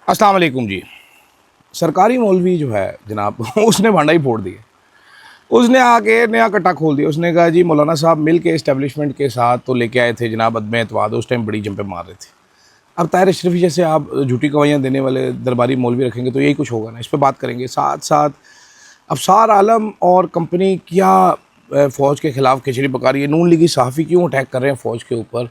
अस्सलाम वालेकुम जी। सरकारी मौलवी जो है जनाब उसने भांडा ही फोड़ दिया। उसने आके नया कट्टा खोल दिया। उसने कहा जी मौलाना साहब मिल के इस्टेब्लिशमेंट के साथ तो लेके आए थे जनाब अदम एतवाद, उस टाइम बड़ी जंपे मार रहे थे। अब ताहिर शरीफ जैसे आप झूठी गवाहियाँ देने वाले दरबारी मौलवी रखेंगे तो यही कुछ होगा ना। इस पर बात करेंगे। साथ साथ अफसार आलम और कंपनी क्या फ़ौज के ख़िलाफ़ खिचड़ी पका रही है, नून लीगी सहाफ़ी क्यों अटैक कर रहे हैं फ़ौज के ऊपर,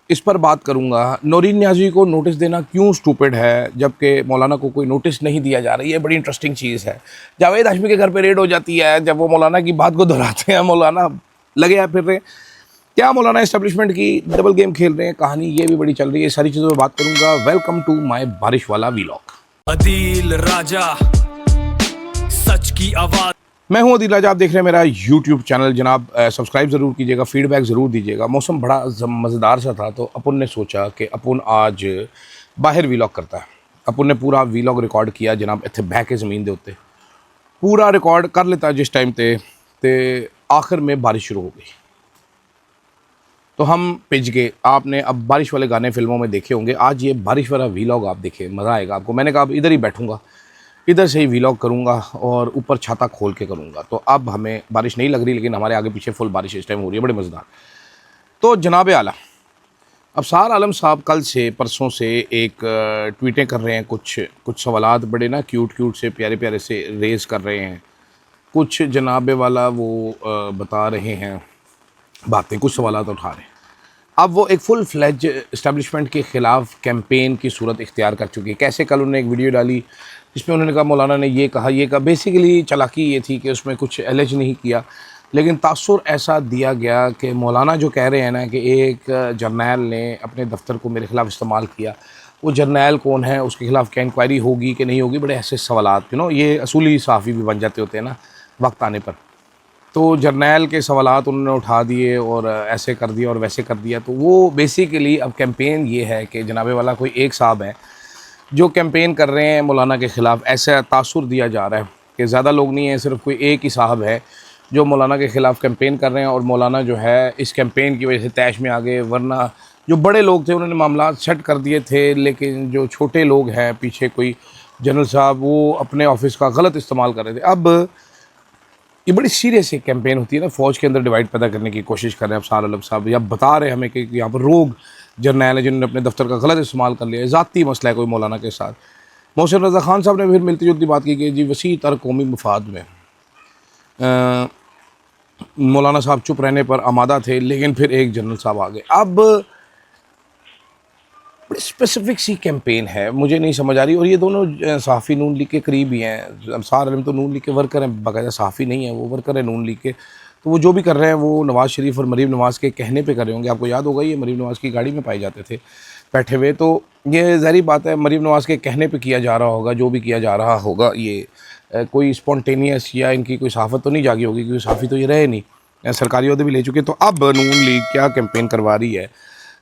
इस पर बात करूंगा। नौरीन न्याजी को नोटिस देना क्यों स्टूपिड है जबकि मौलाना को कोई नोटिस नहीं दिया जा रहा है, ये बड़ी इंटरेस्टिंग चीज़ है। जावेद हाशमी के घर पे रेड हो जाती है जब वो मौलाना की बात को दोहराते हैं, मौलाना लगे हैं फिर रहे। क्या मौलाना इस्टेब्लिशमेंट की डबल गेम खेल रहे हैं, कहानी ये भी बड़ी चल रही है। सारी चीज़ों पर बात करूंगा। वेलकम टू माई बारिश वाला वीलॉग। अदील राजा सच की आवाज। मैं हूं अदील राजा, आप देख रहे हैं मेरा यूट्यूब चैनल। जनाब सब्सक्राइब ज़रूर कीजिएगा, फीडबैक ज़रूर दीजिएगा। मौसम बड़ा मज़ेदार सा था तो अपन ने सोचा कि अपन आज बाहर वीलॉग करता है। अपन ने पूरा वीलॉग रिकॉर्ड किया जनाब इत्थे बह के ज़मीन दे उत्ते पूरा रिकॉर्ड कर लेता जिस टाइम ते आखिर में बारिश शुरू हो गई तो हम पिज गए। आपने अब बारिश वाले गाने फिल्मों में देखे होंगे, आज ये बारिश वाला वीलॉग आप देखें, मज़ा आएगा आपको। मैंने कहा अब इधर ही बैठूंगा, इधर से ही वीलॉग करूंगा और ऊपर छाता खोल के करूंगा। तो अब हमें बारिश नहीं लग रही, लेकिन हमारे आगे पीछे फुल बारिश इस टाइम हो रही है, बड़े मज़ेदार। तो जनाब आला अफसार आलम साहब कल से परसों से एक ट्वीटें कर रहे हैं, कुछ सवालात बड़े ना क्यूट से प्यारे प्यारे से रेज़ कर रहे हैं। कुछ जनाब वाला वो बता रहे हैं बातें, कुछ सवालात उठा रहे हैं। अब वो एक फुल फ्लेज इस्टेब्लिशमेंट के ख़िलाफ़ कैंपेन की सूरत इख्तियार कर चुकी है। कैसे, कल उन्होंने एक वीडियो डाली जिसमें उन्होंने कहा मौलाना ने ये कहा। बेसिकली चालाकी ये थी कि उसमें कुछ एलिज नहीं किया, लेकिन तासुर ऐसा दिया गया कि मौलाना जो कह रहे हैं ना कि एक जर्नैल ने अपने दफ्तर को मेरे ख़िलाफ़ इस्तेमाल किया, वो जर्नैल कौन है, उसके ख़िलाफ़ क्या इंक्वायरी होगी कि नहीं होगी, बड़े ऐसे सवालात ये असूली सहाफ़ी भी बन जाते होते हैं ना वक्त आने पर। तो जर्नैल के सवालात उन्होंने उठा दिए और ऐसे कर दिया और वैसे कर दिया। तो वो बेसिकली अब कैंपेन ये है कि जनाबे वाला कोई एक साहब है जो कैंपेन कर रहे हैं मौलाना के ख़िलाफ़। ऐसा तासुर दिया जा रहा है कि ज़्यादा लोग नहीं हैं, सिर्फ कोई एक ही साहब है जो मौलाना के ख़िलाफ़ कैंपेन कर रहे हैं। और मौलाना जो है इस कैंपेन की वजह से तैश में आ गए, वरना जो बड़े लोग थे उन्होंने मामला सेट कर दिए थे, लेकिन जो छोटे लोग हैं पीछे कोई जनरल साहब वो अपने ऑफिस का गलत इस्तेमाल कर रहे थे। अब ये बड़ी सीरियस एक कैंपेन होती है ना, फ़ौज के अंदर डिवाइड पैदा करने की कोशिश कर रहे हैं अफसार आलम साहब, या बता रहे हैं हमें कि यहाँ पर रोग जर्नैल है जिन्होंने अपने दफ्तर का गलत इस्तेमाल कर लिया। ज़ाती मसला है कोई मौलाना के साथ। मोहसिन रज़ा खान साहब ने फिर मिलती जुलती बात की कि जी वसी तर कौमी मफाद में मौलाना साहब चुप रहने पर आमादा थे, लेकिन फिर एक जनरल साहब आ गए। अब बड़ी स्पेसिफिक सी कैंपेन है, मुझे नहीं समझ आ रही। और ये दोनों सहाफ़ी नून लीग के करीब ही हैं। अफसार आलम तो नून लीग के वर्कर हैं, बाकायदा सहाफ़ी नहीं है, वो वर्कर है नून लीग के। तो वो जो भी कर रहे हैं वो नवाज़ शरीफ और मरीम नवाज़ के कहने पे कर रहे होंगे। आपको याद होगा ये मरीम नवाज़ की गाड़ी में पाए जाते थे बैठे हुए, तो ये ज़ाहिर बात है मरीम नवाज़ के कहने पे किया जा रहा होगा जो भी किया जा रहा होगा। ये कोई स्पॉन्टेनियस या इनकी कोई सहाफ़त तो नहीं जागी होगी, क्योंकि सहाफ़ी तो ये रहे नहीं, सरकारी ओहदे भी ले चुके। तो अब नून लीग क्या कैंपेन करवा रही है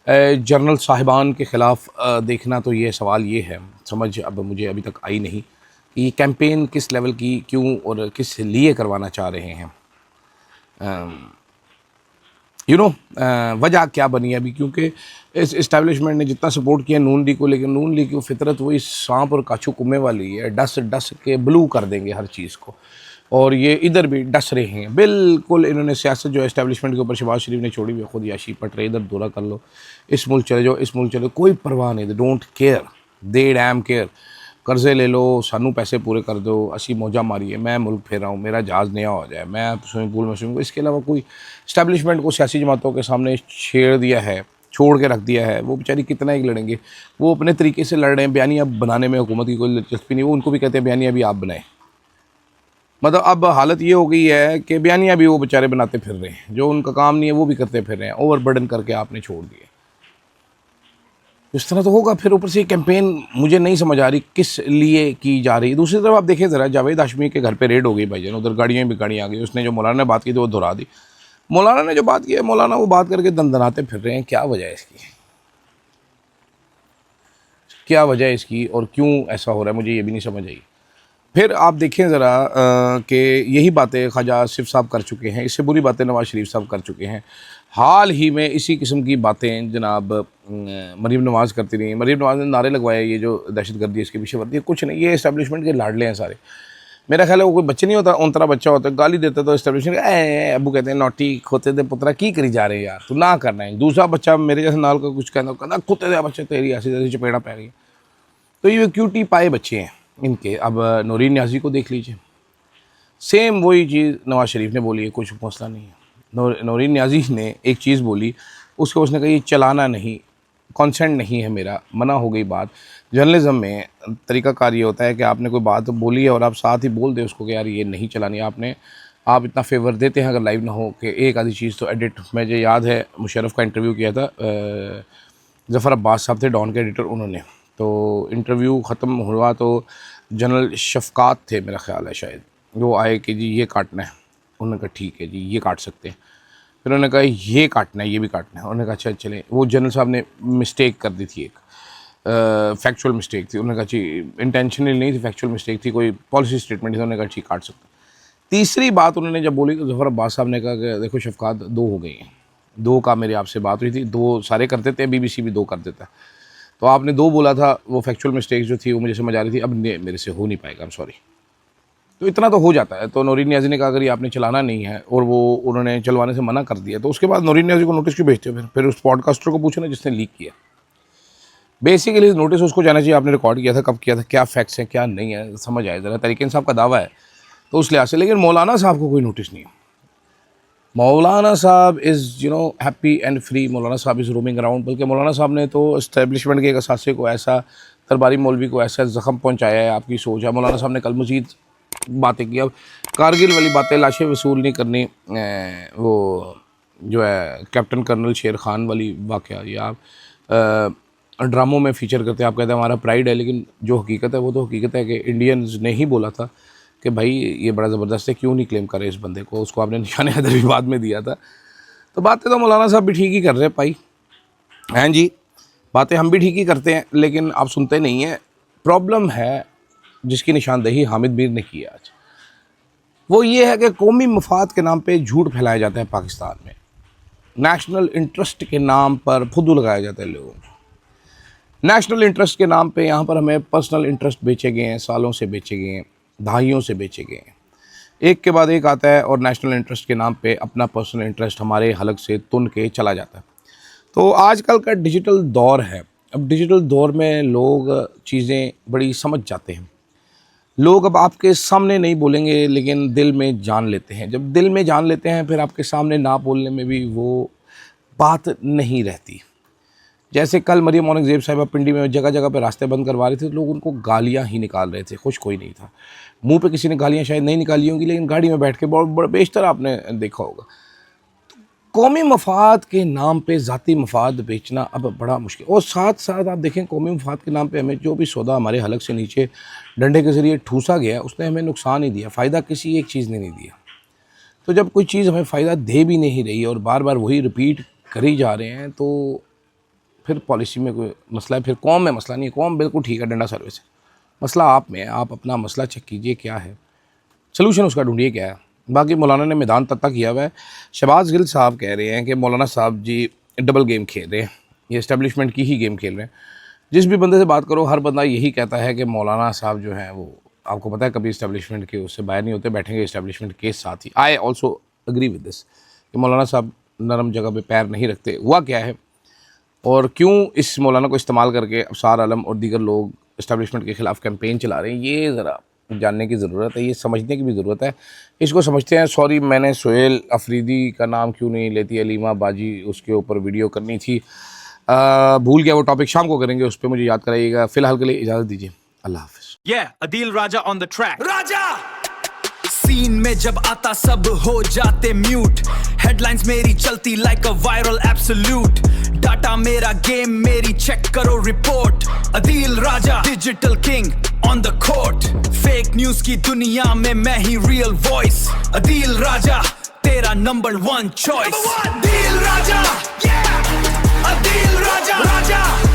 जनरल साहिबान के ख़िलाफ़, देखना तो ये सवाल ये है, समझ अब मुझे अभी तक आई नहीं कि ये कैंपेन किस लेवल की क्यों और किस लिए करवाना चाह रहे हैं। वजह क्या बनी है अभी, क्योंकि इस इस्टेब्लिशमेंट ने जितना सपोर्ट किया नून लीग को, लेकिन नून लीग की फितरत वही सांप और काछू कुम्मे वाली है, डस के ब्लू कर देंगे हर चीज़ को। और ये इधर भी डस रहे हैं बिल्कुल। इन्होंने सियासत जो है इस्टेब्लिशमेंट के ऊपर शहबाज शरीफ ने छोड़ी हुई, खुद याशी पट रहे, इधर दौरा कर लो, इस मुल्क चले जाओ, इस मुल्क चले, कोई परवाह नहीं, they don't care, they dam care. कर्जे ले लो, सानू पैसे पूरे कर दो, असी मौजा मारिए, मैं मुल्क फेर रहा हूँ, मेरा जहाज़ नया हो जाए, मैं स्विमिंग पूल में स्विमिंग। इसके अलावा कोई इस्टेब्लिशमेंट को सियासी जमातों के सामने छेड़ दिया है, छोड़ के रख दिया है। वो बेचारी कितना ही लड़ेंगे, वो अपने तरीके से लड़ रहे हैं। बयानिया बनाने में हुकूमत की कोई दिलचस्पी नहीं, वो उनको भी कहते हैं बयानिया भी आप बनाएं। मतलब अब हालत ये हो गई है कि बयानिया भी वो बेचारे बनाते फिर रहे हैं, जो उनका काम नहीं है वो भी करते फिर रहे हैं, ओवरबर्डन करके आपने छोड़ दिए। इस तरह तो होगा फिर। ऊपर से कैंपेन मुझे नहीं समझ आ रही किस लिए की जा रही है। दूसरी तरफ आप देखिए ज़रा, जावेद हाशमी के घर पे रेड हो गई भाईजान, उधर गाड़ियाँ भी गाड़ियाँ आ गई। उसने जो मौलाना ने बात की थी वो दोहरा दी। मौलाना ने जो बात की है, मौलाना वो बात करके दंदनाते फिर रहे हैं। क्या वजह है इसकी, क्या वजह है इसकी और क्यों ऐसा हो रहा है, मुझे ये भी नहीं समझ आई। फिर आप देखें ज़रा कि यही बातें ख्वाजा आसिफ साहब कर चुके हैं, इससे बुरी बातें नवाज़ शरीफ साहब कर चुके हैं। हाल ही में इसी किस्म की बातें जनाब मरीम नवाज़ करती रही। मरीम नवाज़ ने नारे लगवाए, ये जो दहशतगर्दी है इसके पीछे वर्दी है, कुछ नहीं, ये इस्टेब्लिशमेंट के लाडले हैं सारे। मेरा ख्याल है वो कोई बच्चे नहीं होता, उन तरह बच्चा होता है, गाली देता तो इस्टेब्लिशमेंट अबू कहते हैं नोटी खोते दे पुत्रा की करी जा रहे हैं यार, तो ना करना है। दूसरा बच्चा मेरे जैसे नाल का कुछ कहना खोते दे बच्चे तेरी ऐसी जैसी चपेड़ा पै गई। तो ये क्यूटी पाए बच्चे हैं इनके। अब नूरीन न्याज़ी को देख लीजिए, सेम वही चीज़ नवाज़ शरीफ ने बोली है, कुछ मसला नहीं है। नूरीन न्याज़ी ने एक चीज़ बोली, उसको उसने कहा ये चलाना नहीं, कॉन्सेंट नहीं है मेरा, मना हो गई बात। जर्नलिज्म में तरीक़ाकार ये होता है कि आपने कोई बात बोली है और आप साथ ही बोल दें उसको कि यार ये नहीं चलानी आपने। आप इतना फेवर देते हैं अगर लाइव ना हो कि एक आधी चीज़ तो एडिट। मुझे याद है मुशर्रफ का इंटरव्यू किया था, ज़फ़र अब्बास साहब थे डॉन के एडिटर, उन्होंने तो इंटरव्यू ख़त्म हुआ तो जनरल शफ़क़ात थे मेरा ख़्याल है शायद, वो आए कि जी ये काटना है। उन्होंने कहा ठीक है जी ये काट सकते हैं। फिर उन्होंने कहा ये काटना है, ये भी काटना है। उन्होंने कहा अच्छा चलें। वो जनरल साहब ने मिस्टेक कर दी थी, एक फैक्चुअल मिस्टेक थी। उन्होंने कहा जी इंटेंशनली नहीं थी, फैक्चुअल मिस्टेक थी, कोई पॉलिसी स्टेटमेंट थी। उन्होंने कहा ठीक काट सकते। तीसरी बात उन्होंने जब बोली तो ज़फ़र अब्बास साहब ने कहा कि देखो शफ़क़ात 2 हो गई हैं, 2 का मेरे आपसे बात हुई थी, 2 सारे कर देते हैं, BBC भी 2 कर देता है, तो आपने 2 बोला था, वो फैक्चुअल मिस्टेक जो थी वो मुझे समझ आ रही थी, अब मेरे से हो नहीं पाएगा, आई एम सॉरी। तो इतना तो हो जाता है। तो नूरीन न्याज़ी ने कहा अगर ये आपने चलाना नहीं है और वो उन्होंने चलवाने से मना कर दिया, तो उसके बाद नूरीन न्याज़ी को नोटिस क्यों भेजते हो? फिर उस पॉडकास्टर को पूछो ना जिसने लीक किया। बेसिकली नोटिस उसको जाना चाहिए, आपने रिकॉर्ड किया था, कब किया था, क्या फैक्ट्स हैं क्या नहीं है, समझ आए ज़रा। तरीक़े इंसाफ़ का दावा है तो उस लिहाज से। लेकिन मौलाना साहब को कोई नोटिस नहीं है। मौलाना साहब इज़ हैप्पी एंड फ्री। मौलाना साहब इज़ रोमिंग अराउंड। बल्कि मौलाना साहब ने तो इस्टेब्लिशमेंट के एक असासे को ऐसा, दरबारी मौलवी को ऐसा ज़ख्म पहुँचाया है, आपकी सोच है। मौलाना साहब ने कल मज़ीद बातें की। अब कारगिल वाली बातें, लाशें वसूल नहीं करनी, वो जो है कैप्टन कर्नल शेर खान वाली वाक़या, ये आप ड्रामों में फ़ीचर करते हैं। आप कहते हैं हमारा प्राइड है, लेकिन जो हकीकत है वो तो हकीकत है कि इंडियंस ने ही बोला था कि भाई ये बड़ा ज़बरदस्त है, क्यों नहीं क्लेम करे इस बंदे को। उसको आपने निशाने हैदर भी बाद में दिया था। तो बातें तो मौलाना साहब भी ठीक ही कर रहे हैं भाई, हैं जी, बातें हम भी ठीक ही करते हैं, लेकिन आप सुनते नहीं हैं। प्रॉब्लम है जिसकी निशानदेही हामिद मीर ने की आज, वो ये है कि कौमी मफाद के नाम पे झूठ फैलाया जाता है पाकिस्तान में। नेशनल इंटरेस्ट के नाम पर फुद्दू लगाया जाता है लोगों को। नेशनल इंटरेस्ट के नाम पे यहाँ पर हमें पर्सनल इंटरेस्ट बेचे गए हैं, सालों से बेचे गए हैं, दहाइयों से बेचे गए हैं। एक के बाद एक आता है और नेशनल इंटरेस्ट के नाम पे अपना पर्सनल इंटरेस्ट हमारे हलक से तुन के चला जाता है। तो आजकल का डिजिटल दौर है। अब डिजिटल दौर में लोग चीज़ें बड़ी समझ जाते हैं। लोग अब आपके सामने नहीं बोलेंगे लेकिन दिल में जान लेते हैं। जब दिल में जान लेते हैं फिर आपके सामने ना बोलने में भी वो बात नहीं रहती। जैसे कल मरियम औरंगज़ेब साहिबा पिंडी में जगह जगह पे रास्ते बंद करवा रहे थे, लोग उनको गालियां ही निकाल रहे थे, खुश कोई नहीं था। मुंह पे किसी ने गालियां शायद नहीं निकाली होंगी, लेकिन गाड़ी में बैठ के बड़ा बेशतर आपने देखा होगा। कौमी मफाद के नाम पे ज़ाती मफाद बेचना अब बड़ा मुश्किल। और साथ साथ आप देखें कौमी मफाद के नाम पे हमें जो भी सौदा हमारे हलक से नीचे डंडे के ज़रिए ठूसा गया, उसने हमें नुकसान ही दिया, फ़ायदा किसी एक चीज़ ने नहीं दिया। तो जब कोई चीज़ हमें फ़ायदा दे भी नहीं रही और बार बार वही रिपीट करी जा रहे हैं, तो फिर पॉलिसी में कोई मसला है। फिर कौम में मसला नहीं है, कौम बिल्कुल ठीक है, डंडा सर्विस है। मसला आप में है, आप अपना मसला चेक कीजिए क्या है, सलूशन उसका ढूंढिए क्या है। बाकी मौलाना ने मैदान तत्ता किया हुआ है। शहबाज गिल साहब कह रहे हैं कि मौलाना साहब जी डबल गेम खेल रहे हैं, ये इस्टेब्लिशमेंट की ही गेम खेल रहे हैं। जिस भी बंदे से बात करो हर बंदा यही कहता है कि मौलाना साहब जो हैं वो, आपको पता है, कभी इस्टेब्लिशमेंट के उससे बाहर नहीं होते, बैठेंगे इस्टेब्लिशमेंट के साथ ही। I also agree with this कि मौलाना साहब नरम जगह पे पैर नहीं रखते। हुआ क्या है और क्यों इस मौलाना को इस्तेमाल करके अफसार आलम और दीगर लोग इस्टेब्लिशमेंट के ख़िलाफ़ कैंपेन चला रहे हैं, ये ज़रा जानने की ज़रूरत है, ये समझने की भी ज़रूरत है। इसको समझते हैं। सॉरी, मैंने सोहेल अफरीदी का नाम क्यों नहीं लेती, अलीमा बाजी, उसके ऊपर वीडियो करनी थी, भूल गया। वो टॉपिक शाम को करेंगे, उस पर मुझे याद कराइएगा। फ़िलहाल के लिए इजाज़त दीजिए, अल्लाह हाफ़िज़। Adeel Raja on the track. Raja scene में जब आता सब हो जाते म्यूट, हेडलाइंस मेरी चलती like a viral absolute, data मेरा गेम मेरी चेक करो report, Adeel Raja digital king on the court, fake news की दुनिया में मैं ही रियल वॉइस, अदील राजा तेरा नंबर 1 चॉइस, अदील राजा, अदील राजा, राजा